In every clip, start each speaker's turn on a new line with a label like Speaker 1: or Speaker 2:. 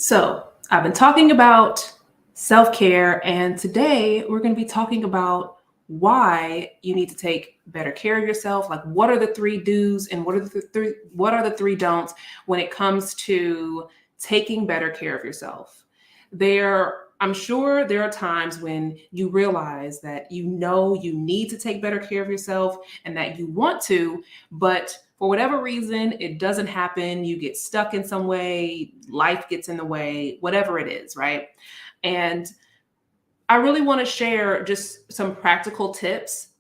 Speaker 1: So, I've been talking about self care, and today we're going to be talking about why you need to take better care of yourself. Like, what are the three do's and what are the three don'ts when it comes to taking better care of yourself? I'm sure there are times when you realize that you need to take better care of yourself and that you want to, but for whatever reason, it doesn't happen. You get stuck in some way, life gets in the way, whatever it is, right? And I really want to share just some practical tips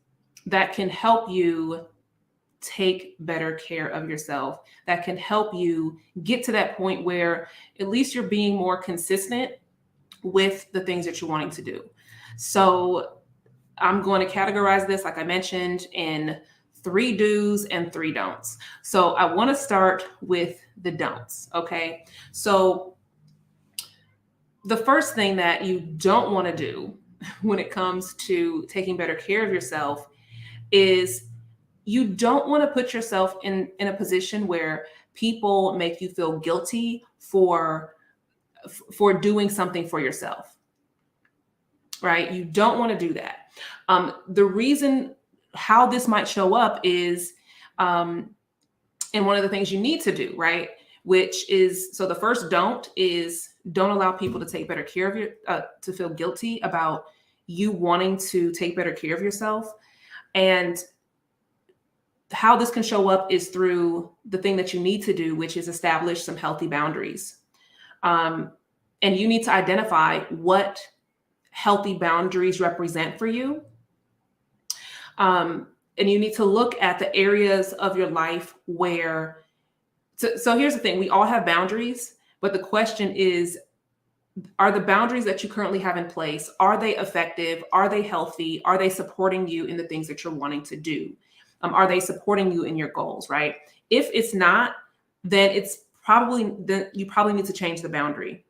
Speaker 1: that can help you take better care of yourself, that can help you get to that point where at least you're being more consistent with the things that you're wanting to do. So I'm going to categorize this, like I mentioned, in three do's and three don'ts. So I want to start with the don'ts. Okay. So the first thing that you don't want to do when it comes to taking better care of yourself is you don't want to put yourself in a position where people make you feel guilty for doing something for yourself, right? You don't want to do that. The reason how this might show up is, um, and one of the things you need to do, right? Which is, so the first don't is don't allow people to take better care of to feel guilty about you wanting to take better care of yourself. And how this can show up is through the thing that you need to do, which is establish some healthy boundaries. Um, and you need to identify what healthy boundaries represent for you. And you need to look at the areas of your life where, so here's the thing, we all have boundaries, but the question is, are the boundaries that you currently have in place, are they effective? Are they healthy? Are they supporting you in the things that you're wanting to do? Are they supporting you in your goals, right? If it's not, then you probably need to change the boundary.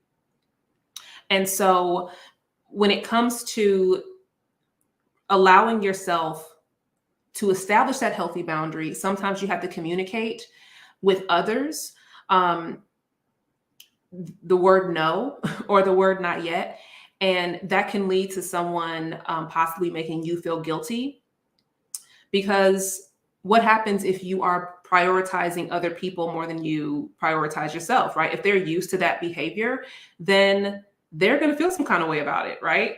Speaker 1: And so when it comes to allowing yourself to establish that healthy boundary, sometimes you have to communicate with others the word no or the word not yet. And that can lead to someone possibly making you feel guilty, because what happens if you are prioritizing other people more than you prioritize yourself, right? If they're used to that behavior, then they're going to feel some kind of way about it, right?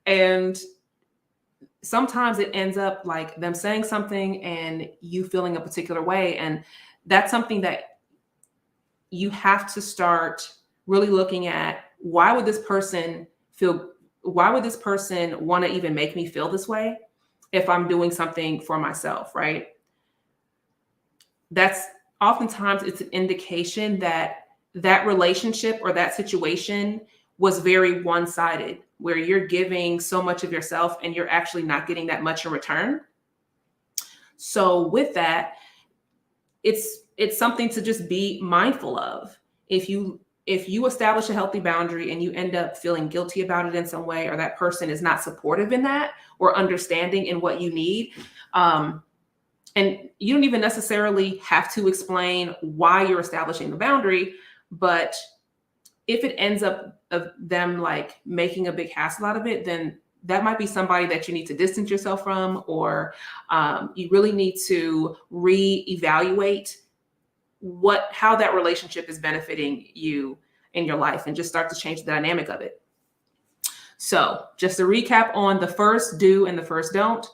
Speaker 1: And sometimes it ends up like them saying something and you feeling a particular way. And that's something that you have to start really looking at. Why would this person want to even make me feel this way if I'm doing something for myself, right? That's oftentimes it's an indication that that relationship or that situation was very one-sided, where you're giving so much of yourself and you're actually not getting that much in return. So with that, it's something to just be mindful of. If you establish a healthy boundary and you end up feeling guilty about it in some way, or that person is not supportive in that or understanding in what you need, and you don't even necessarily have to explain why you're establishing the boundary, but if it ends up of them like making a big hassle out of it, then that might be somebody that you need to distance yourself from, or you really need to reevaluate how that relationship is benefiting you in your life and just start to change the dynamic of it. So just to recap on the first do and the first don't.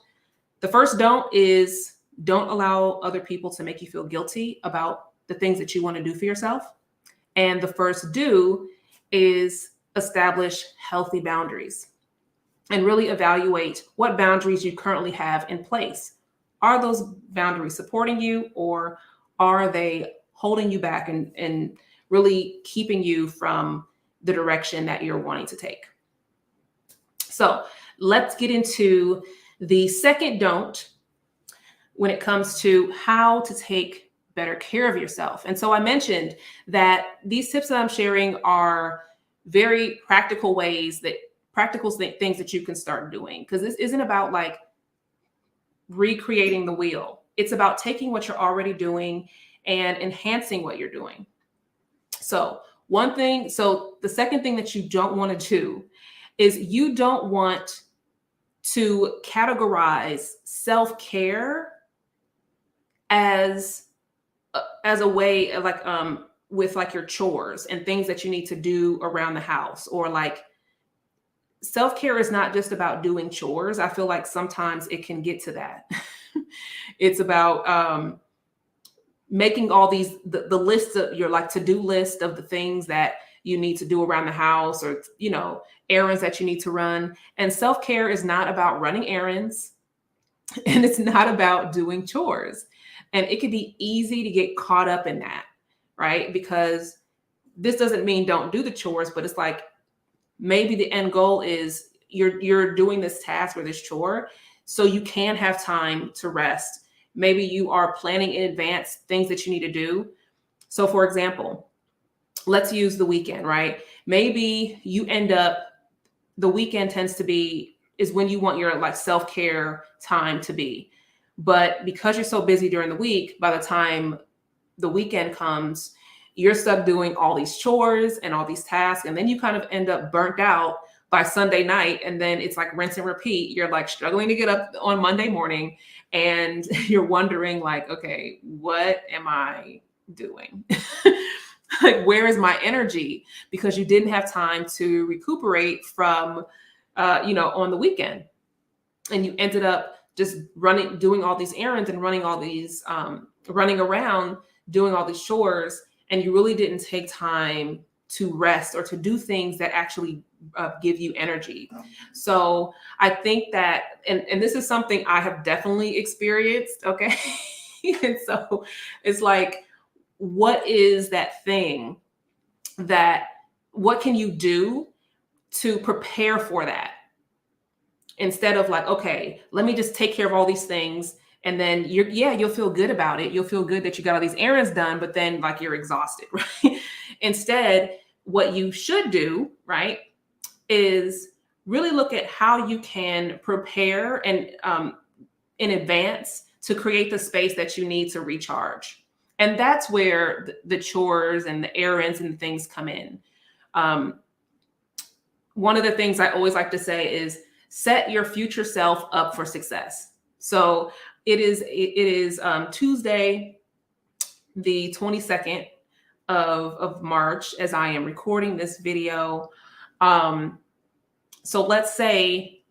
Speaker 1: The first don't is don't allow other people to make you feel guilty about the things that you want to do for yourself. And the first do is establish healthy boundaries and really evaluate what boundaries you currently have in place. Are those boundaries supporting you, or are they holding you back and really keeping you from the direction that you're wanting to take? So let's get into the second don't when it comes to how to take better care of yourself. And so I mentioned that these tips that I'm sharing are very practical things that you can start doing, because this isn't about like recreating the wheel. It's about taking what you're already doing and enhancing what you're doing. So One thing, so the second thing that you don't want to do is you don't want to categorize self-care as as a way of like with like your chores and things that you need to do around the house, or like self-care is not just about doing chores. I feel like sometimes it can get to that. It's about making all these the list of your like to-do list of the things that you need to do around the house, or errands that you need to run. And self-care is not about running errands, and it's not about doing chores. And it can be easy to get caught up in that, right? Because this doesn't mean don't do the chores, but it's like maybe the end goal is you're doing this task or this chore so you can have time to rest. Maybe you are planning in advance things that you need to do. So for example, let's use the weekend, right? Maybe you end up, the weekend is when you want your like self-care time to be. But because you're so busy during the week, by the time the weekend comes, you're stuck doing all these chores and all these tasks. And then you kind of end up burnt out by Sunday night. And then it's like rinse and repeat. You're like struggling to get up on Monday morning, and you're wondering like, okay, what am I doing? Like, where is my energy? Because you didn't have time to recuperate from, on the weekend. And you ended up just doing all these errands and running around, doing all these chores. And you really didn't take time to rest or to do things that actually give you energy. So I think that, and this is something I have definitely experienced. Okay. And so it's like, what is that thing what can you do to prepare for that? Instead of like, okay, let me just take care of all these things. And then you'll feel good about it. You'll feel good that you got all these errands done, but then like you're exhausted, right? Instead, what you should do, right, is really look at how you can prepare and in advance to create the space that you need to recharge. And that's where the chores and the errands and things come in. One of the things I always like to say is set your future self up for success. So it is Tuesday, the 22nd of March, as I am recording this video. So let's say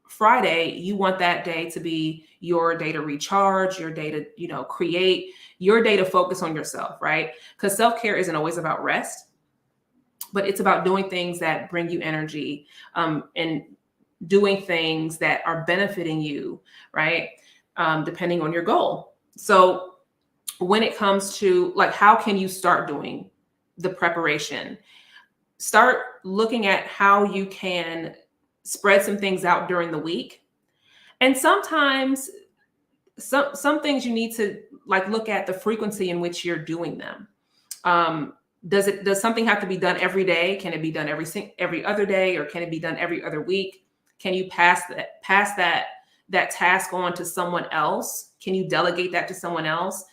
Speaker 1: Friday, you want that day to be your day to recharge, your day to, create, your day to focus on yourself, right? Because self-care isn't always about rest, but it's about doing things that bring you energy, and doing things that are benefiting you, right? Depending on your goal. So when it comes to like, how can you start doing the preparation? Start looking at how you can spread some things out during the week. And sometimes some things you need to like look at the frequency in which you're doing them. Does something have to be done every day? Can it be done every other day, or can it be done every other week? Can you pass that task on to someone else? Can you delegate that to someone else?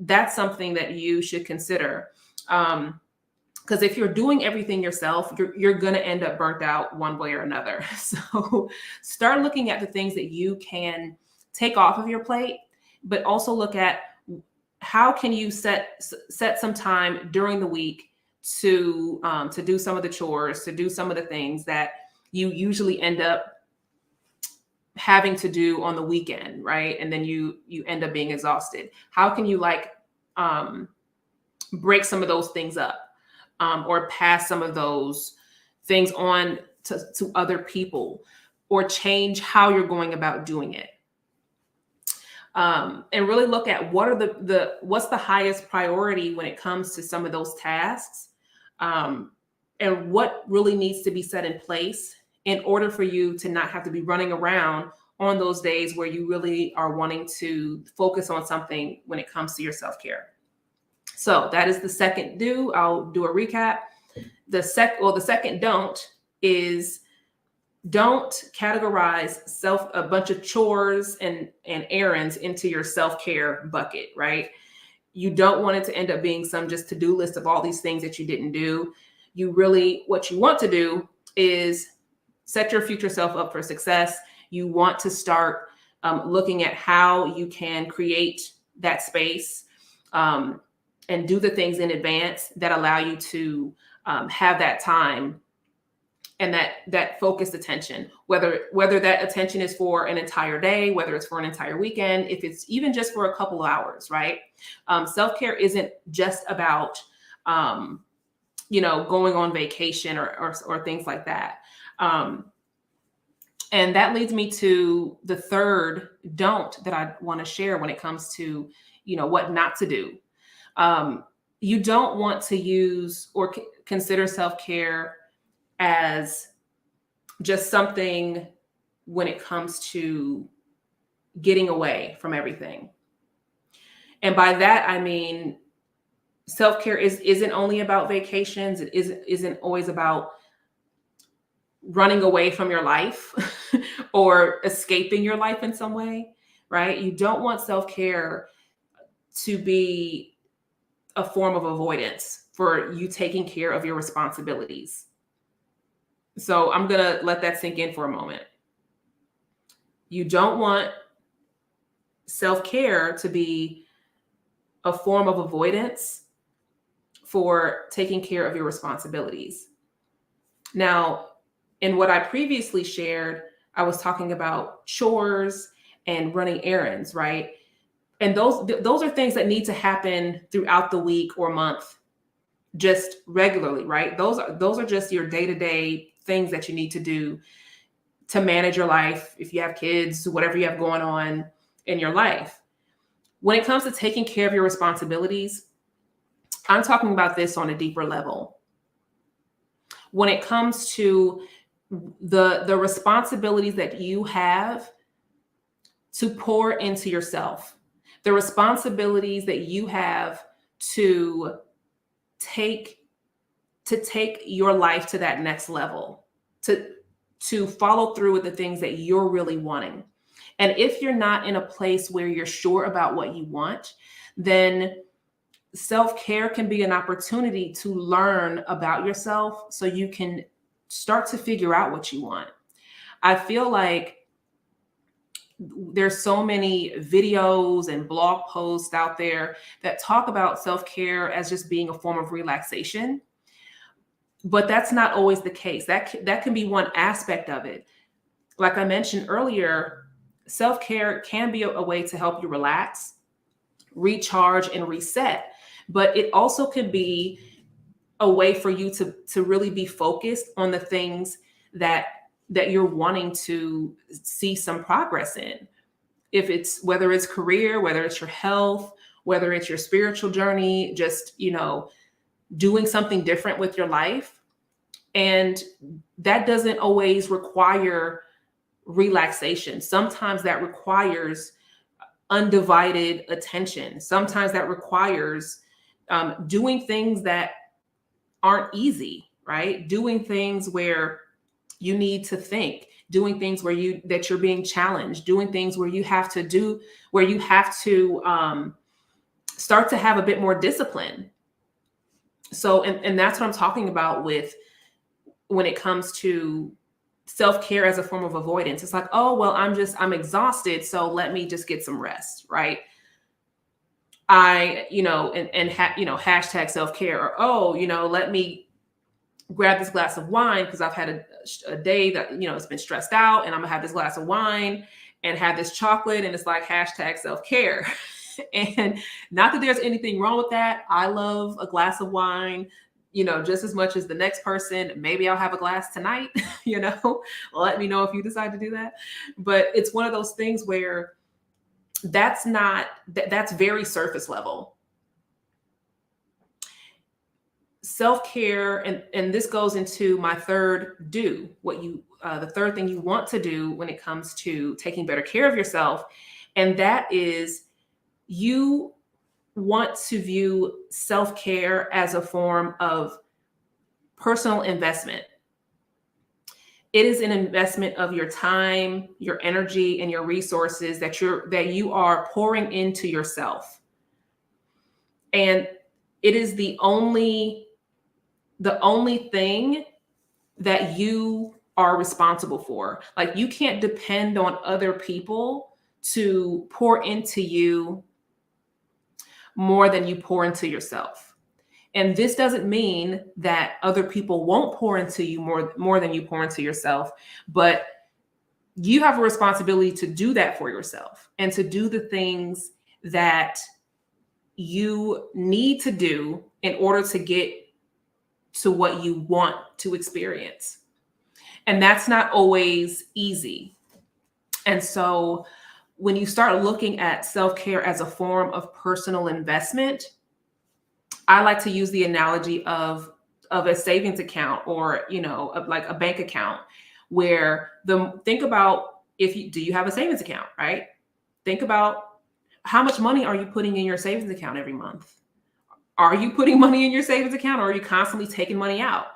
Speaker 1: That's something that you should consider. Because if you're doing everything yourself, you're going to end up burnt out one way or another. So start looking at the things that you can take off of your plate, but also look at how can you set some time during the week to do some of the chores, to do some of the things that you usually end up having to do on the weekend, right? And then you end up being exhausted. How can you like break some of those things up, or pass some of those things on to other people, or change how you're going about doing it? And really look at what's the highest priority when it comes to some of those tasks, and what really needs to be set in place in order for you to not have to be running around on those days where you really are wanting to focus on something when it comes to your self-care. So that is the second do. I'll do a recap. The second don't is don't categorize a bunch of chores and errands into your self-care bucket, right? You don't want it to end up being some just to-do list of all these things that you didn't do. what you want to do is set your future self up for success. You want to start looking at how you can create that space and do the things in advance that allow you to have that time and that focused attention, whether that attention is for an entire day, whether it's for an entire weekend, if it's even just for a couple of hours, right? Self-care isn't just about, going on vacation or things like that. And that leads me to the third don't that I want to share when it comes to, what not to do. You don't want to use or consider self-care as just something when it comes to getting away from everything. And by that, I mean, self-care isn't only about vacations. It isn't always about running away from your life or escaping your life in some way, right? You don't want self-care to be a form of avoidance for you taking care of your responsibilities. So I'm going to let that sink in for a moment. You don't want self-care to be a form of avoidance for taking care of your responsibilities. Now, in what I previously shared, I was talking about chores and running errands, right? And those are things that need to happen throughout the week or month, just regularly, right? Those are just your day-to-day things that you need to do to manage your life. If you have kids, whatever you have going on in your life. When it comes to taking care of your responsibilities, I'm talking about this on a deeper level. When it comes to the responsibilities that you have to pour into yourself, the responsibilities that you have to take your life to that next level, to follow through with the things that you're really wanting. And if you're not in a place where you're sure about what you want, then self-care can be an opportunity to learn about yourself so you can start to figure out what you want. I feel like there's so many videos and blog posts out there that talk about self-care as just being a form of relaxation, but that's not always the case. That can be one aspect of it. Like I mentioned earlier, self-care can be a way to help you relax, recharge, and reset, but it also could be a way for you to really be focused on the things that you're wanting to see some progress in. Whether it's career, whether it's your health, whether it's your spiritual journey, just, doing something different with your life. And that doesn't always require relaxation. Sometimes that requires undivided attention. Sometimes that requires doing things that aren't easy, right? Doing things where you need to think, doing things that you're being challenged, doing things where you have to start to have a bit more discipline. So, and that's what I'm talking about when it comes to self-care as a form of avoidance. It's like, oh, well, I'm exhausted, so let me just get some rest, right? Hashtag self-care, or, oh, let me grab this glass of wine because I've had a day that, it's been stressed out, and I'm gonna have this glass of wine and have this chocolate, and it's like hashtag self-care. And not that there's anything wrong with that. I love a glass of wine, just as much as the next person. Maybe I'll have a glass tonight, let me know if you decide to do that. But it's one of those things where that's very surface level. Self-care, and this goes into my third do, the third thing you want to do when it comes to taking better care of yourself. And that is, you want to view self-care as a form of personal investment. It is an investment of your time, your energy, and your resources that you are pouring into yourself. And it is the only the only thing that you are responsible for. Like, you can't depend on other people to pour into you more than you pour into yourself. And this doesn't mean that other people won't pour into you more than you pour into yourself, but you have a responsibility to do that for yourself and to do the things that you need to do in order to get to what you want to experience. And that's not always easy. And so when you start looking at self-care as a form of personal investment, I like to use the analogy of a savings account, or, of like a bank account, where think about, do you have a savings account, right? Think about, how much money are you putting in your savings account every month? Are you putting money in your savings account, or are you constantly taking money out?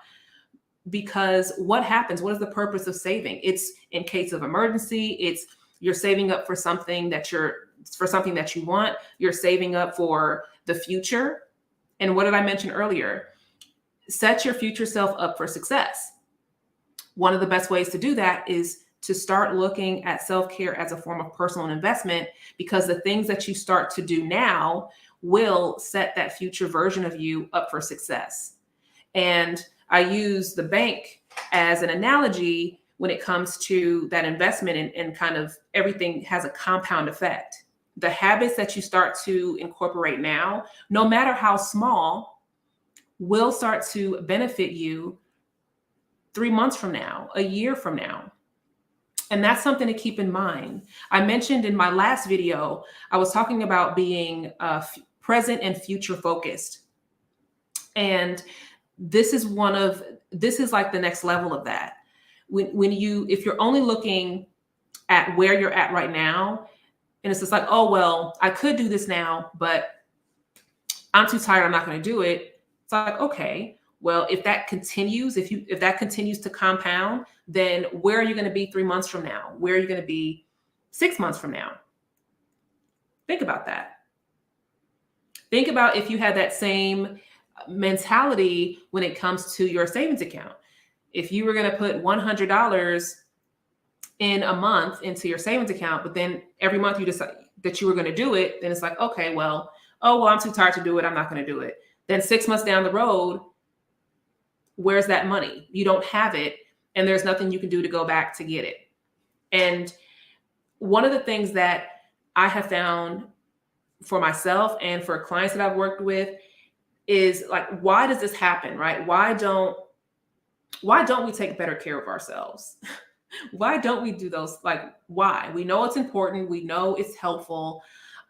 Speaker 1: Because what happens? What is the purpose of saving? It's in case of emergency. It's you're saving up for something that you want. You're saving up for the future. And what did I mention earlier? Set your future self up for success. One of the best ways to do that is to start looking at self-care as a form of personal investment, because the things that you start to do now will set that future version of you up for success. And I use the bank as an analogy when it comes to that investment, and kind of everything has a compound effect. The habits that you start to incorporate now, no matter how small, will start to benefit you 3 months from now, a year from now. And that's something to keep in mind. I mentioned in my last video, I was talking about being present and future focused. And this is like the next level of that. If you're only looking at where you're at right now, and it's just like, oh, well, I could do this now, but I'm too tired, I'm not going to do it. It's like, okay, well, if that continues, if that continues to compound, then where are you going to be 3 months from now? Where are you going to be 6 months from now? Think about that. Think about if you had that same mentality when it comes to your savings account. If you were going to put $100 in a month into your savings account, but then every month you decide that you were going to do it, then it's like, okay, well, I'm too tired to do it, I'm not going to do it. Then 6 months down the road, where's that money? You don't have it, and there's nothing you can do to go back to get it. And one of the things that I have found for myself and for clients that I've worked with is like, why does this happen, right? Why don't we take better care of ourselves? Why don't we do those? Like, why? We know it's important. We know it's helpful.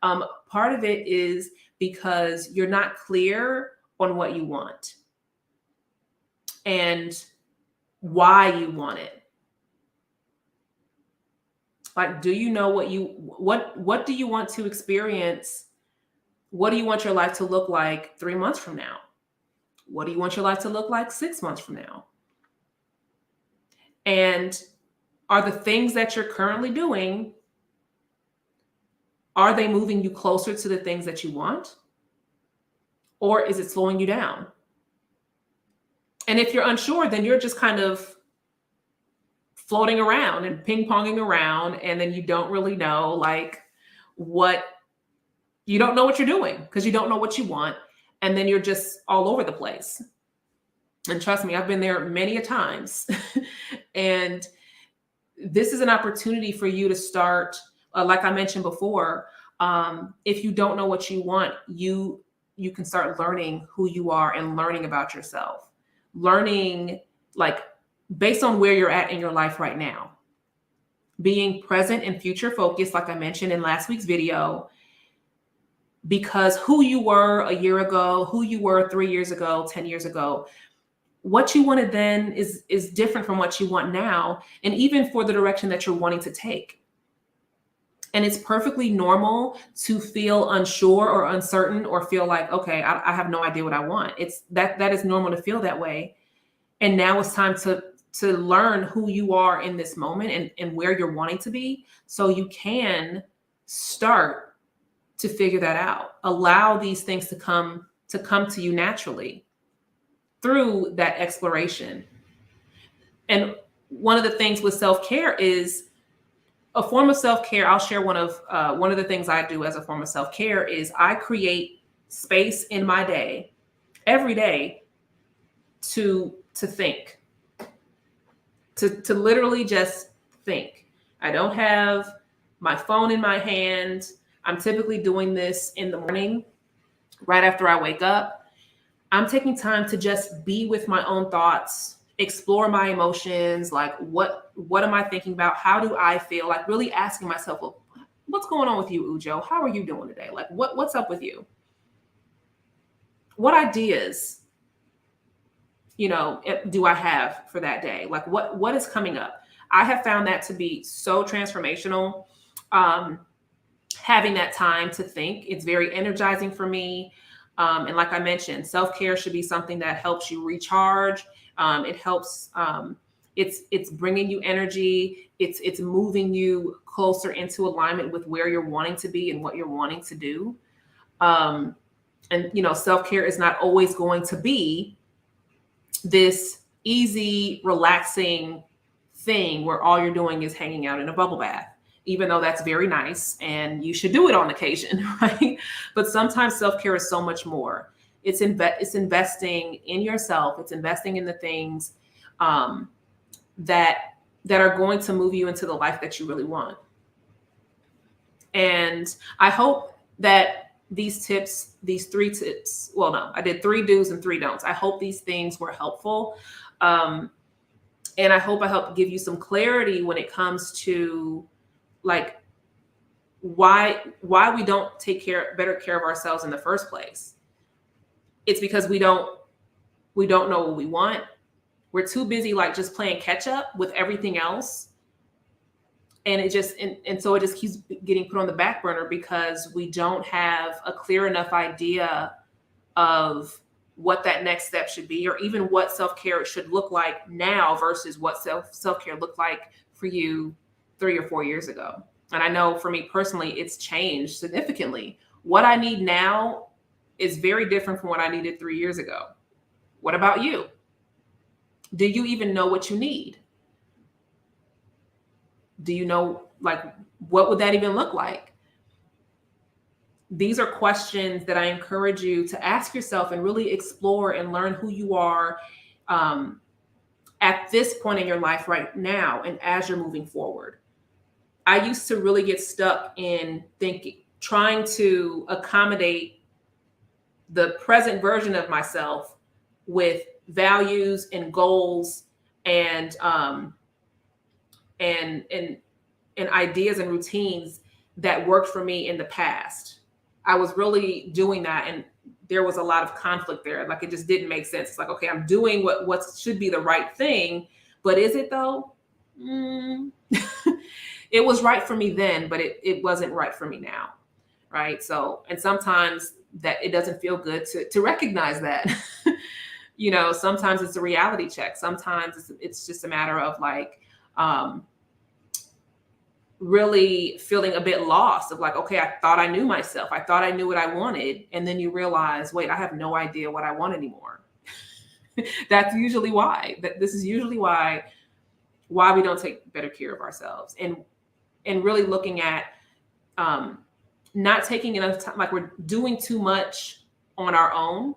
Speaker 1: Part of it is because you're not clear on what you want and why you want it. Like, do you know what do you want to experience? What do you want your life to look like 3 months from now? What do you want your life to look like 6 months from now? And are the things that you're currently doing, are they moving you closer to the things that you want? Or is it slowing you down? And if you're unsure, then you're just kind of floating around and ping-ponging around, and then you don't really know you don't know what you're doing because you don't know what you want, and then you're just all over the place. And trust me, I've been there many a times. And this is an opportunity for you to start, like I mentioned before, if you don't know what you want, you can start learning who you are and learning about yourself. Learning, like, based on where you're at in your life right now. Being present and future focused, like I mentioned in last week's video, because who you were a year ago, who you were 3 years ago, 10 years ago, what you wanted then is different from what you want now, and even for the direction that you're wanting to take. And it's perfectly normal to feel unsure or uncertain, or feel like, okay, I have no idea what I want. That is normal to feel that way. And now it's time to learn who you are in this moment and where you're wanting to be, so you can start to figure that out. Allow these things to come to you naturally. through that exploration. And one of the things with self-care is a form of self-care. I'll share one of the things I do as a form of self-care is I create space in my day every day to think, to literally just think. I don't have my phone in my hand. I'm typically doing this in the morning, right after I wake up. I'm taking time to just be with my own thoughts, explore my emotions, like what am I thinking about? How do I feel? Like really asking myself, well, what's going on with you, Ujo? How are you doing today? Like what's up with you? What ideas, do I have for that day? Like what is coming up? I have found that to be so transformational. Having that time to think, it's very energizing for me. And like I mentioned, self-care should be something that helps you recharge. It helps. It's bringing you energy. It's moving you closer into alignment with where you're wanting to be and what you're wanting to do. And self-care is not always going to be this easy, relaxing thing where all you're doing is hanging out in a bubble bath, even though that's very nice and you should do it on occasion, right? But sometimes self-care is so much more. It's investing in yourself. It's investing in the things that are going to move you into the life that you really want. And I hope that these three tips, well, no, I did 3 do's and 3 don'ts. I hope these things were helpful. And I hope I helped give you some clarity when it comes to like why we don't take better care of ourselves in the first place. It's because we don't know what we want. We're too busy like just playing catch up with everything else. And so it just keeps getting put on the back burner because we don't have a clear enough idea of what that next step should be, or even what self-care should look like now versus what self-care looked like for you 3 or 4 years ago. And I know for me personally, it's changed significantly. What I need now is very different from what I needed 3 years ago. What about you? Do you even know what you need? Do you know, like, what would that even look like? These are questions that I encourage you to ask yourself and really explore and learn who you are at this point in your life right now and as you're moving forward. I used to really get stuck in trying to accommodate the present version of myself with values and goals and ideas and routines that worked for me in the past. I was really doing that, and there was a lot of conflict there. Like, it just didn't make sense. It's like, okay, I'm doing what should be the right thing, but is it though? It was right for me then, but it wasn't right for me now, right? So, and sometimes that it doesn't feel good to recognize that. Sometimes it's a reality check. Sometimes it's just a matter of like, really feeling a bit lost of like, okay, I thought I knew myself. I thought I knew what I wanted. And then you realize, wait, I have no idea what I want anymore. That's usually why. This is usually why we don't take better care of ourselves. And really looking at not taking enough time, like we're doing too much on our own,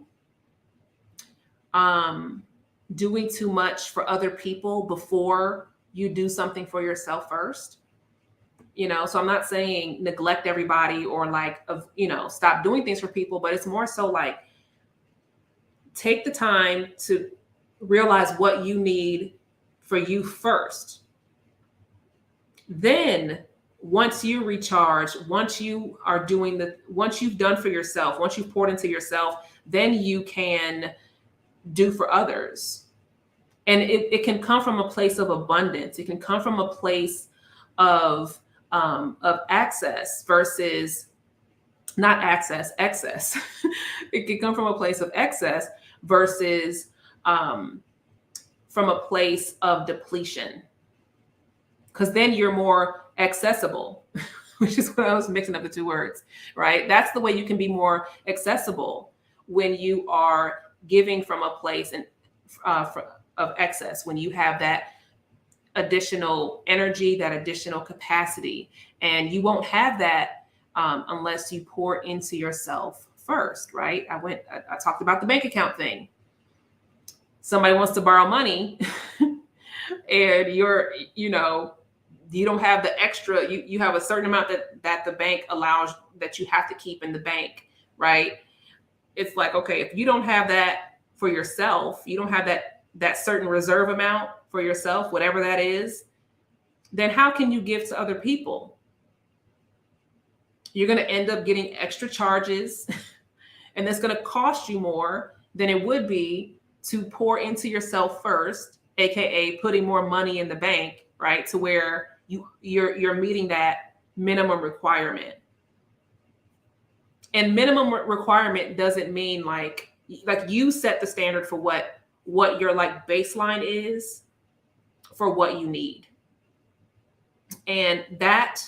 Speaker 1: doing too much for other people before you do something for yourself first. So I'm not saying neglect everybody or like, stop doing things for people, but it's more so like take the time to realize what you need for you first. Then once you recharge, once you've done for yourself, once you've poured into yourself, then you can do for others. And it can come from a place of abundance. It can come from a place of access versus not access, excess. It can come from a place of excess versus from a place of depletion. Because then you're more accessible, which is what I was mixing up the 2 words, right? That's the way you can be more accessible when you are giving from a place. And of excess, when you have that additional energy, that additional capacity. And you won't have that unless you pour into yourself first, right? I talked about the bank account thing. Somebody wants to borrow money and you don't have the extra, you have a certain amount that the bank allows that you have to keep in the bank, right? It's like, okay, if you don't have that for yourself, you don't have that certain reserve amount for yourself, whatever that is, then how can you give to other people? You're going to end up getting extra charges and it's going to cost you more than it would be to pour into yourself first, aka putting more money in the bank, right? To where you're meeting that minimum requirement. And minimum requirement doesn't mean like you set the standard for what your like baseline is for what you need. And that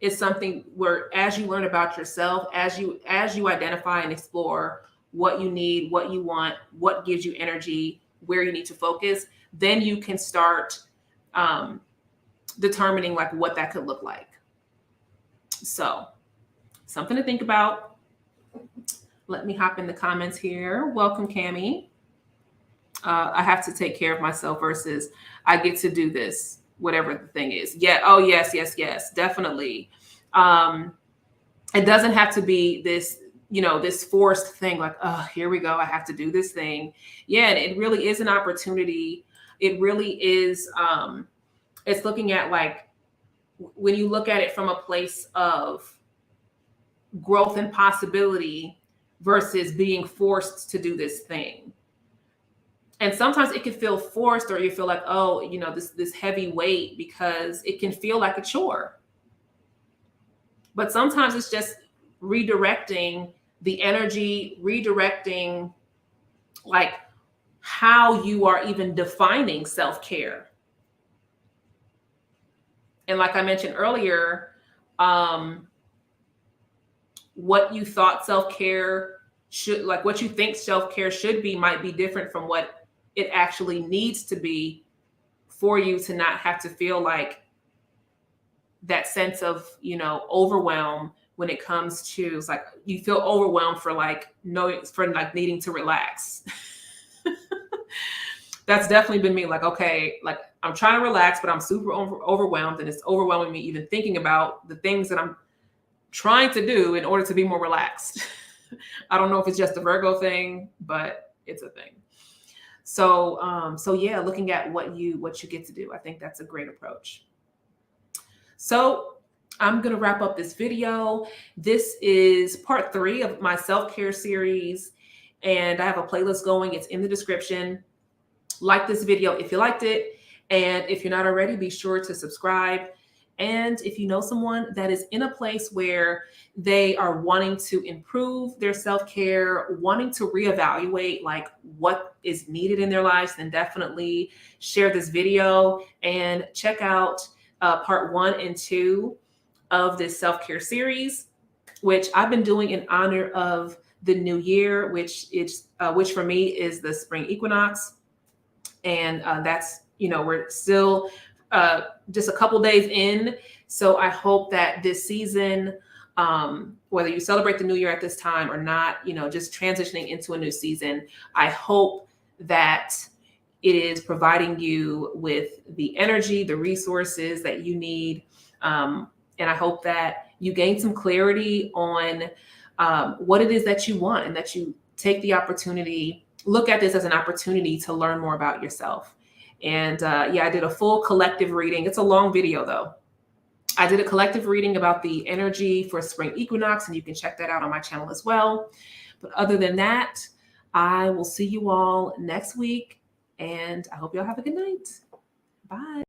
Speaker 1: is something where, as you learn about yourself, as you identify and explore what you need, what you want, what gives you energy, where you need to focus, then you can start determining like what that could look like. So something to think about. Let me hop in the comments here. Welcome, Cammie. I have to take care of myself versus I get to do this, whatever the thing is. Yeah. Oh, yes, definitely. It doesn't have to be this, this forced thing like, oh, here we go, I have to do this thing. Yeah, and it really is an opportunity. It really is. It's looking at like, when you look at it from a place of growth and possibility versus being forced to do this thing. And sometimes it can feel forced, or you feel like, oh, this heavy weight, because it can feel like a chore. But sometimes it's just redirecting the energy, redirecting like how you are even defining self-care. And like I mentioned earlier, what you thought self-care should, like what you think self-care should be, might be different from what it actually needs to be for you to not have to feel like that sense of, overwhelm when it comes to, it's like you feel overwhelmed for needing to relax. That's definitely been me. Like, okay, like I'm trying to relax, but I'm super overwhelmed, and it's overwhelming me even thinking about the things that I'm trying to do in order to be more relaxed. I don't know if it's just a Virgo thing, but it's a thing. So yeah, looking at what you get to do. I think that's a great approach. So I'm going to wrap up this video. This is part 3 of my self-care series, and I have a playlist going. It's in the description. Like this video if you liked it. And if you're not already, be sure to subscribe. And if you know someone that is in a place where they are wanting to improve their self-care, wanting to reevaluate like what is needed in their lives, then definitely share this video and check out part 1 and 2 of this self-care series, which I've been doing in honor of the new year, which for me is the spring equinox. And that's, we're still just a couple days in. So I hope that this season, whether you celebrate the new year at this time or not, just transitioning into a new season, I hope that it is providing you with the energy, the resources that you need. And I hope that you gain some clarity on what it is that you want, and that you take the opportunity, look at this as an opportunity to learn more about yourself. And yeah, I did a full collective reading. It's a long video though. I did a collective reading about the energy for spring equinox, and you can check that out on my channel as well. But other than that, I will see you all next week, and I hope y'all have a good night. Bye.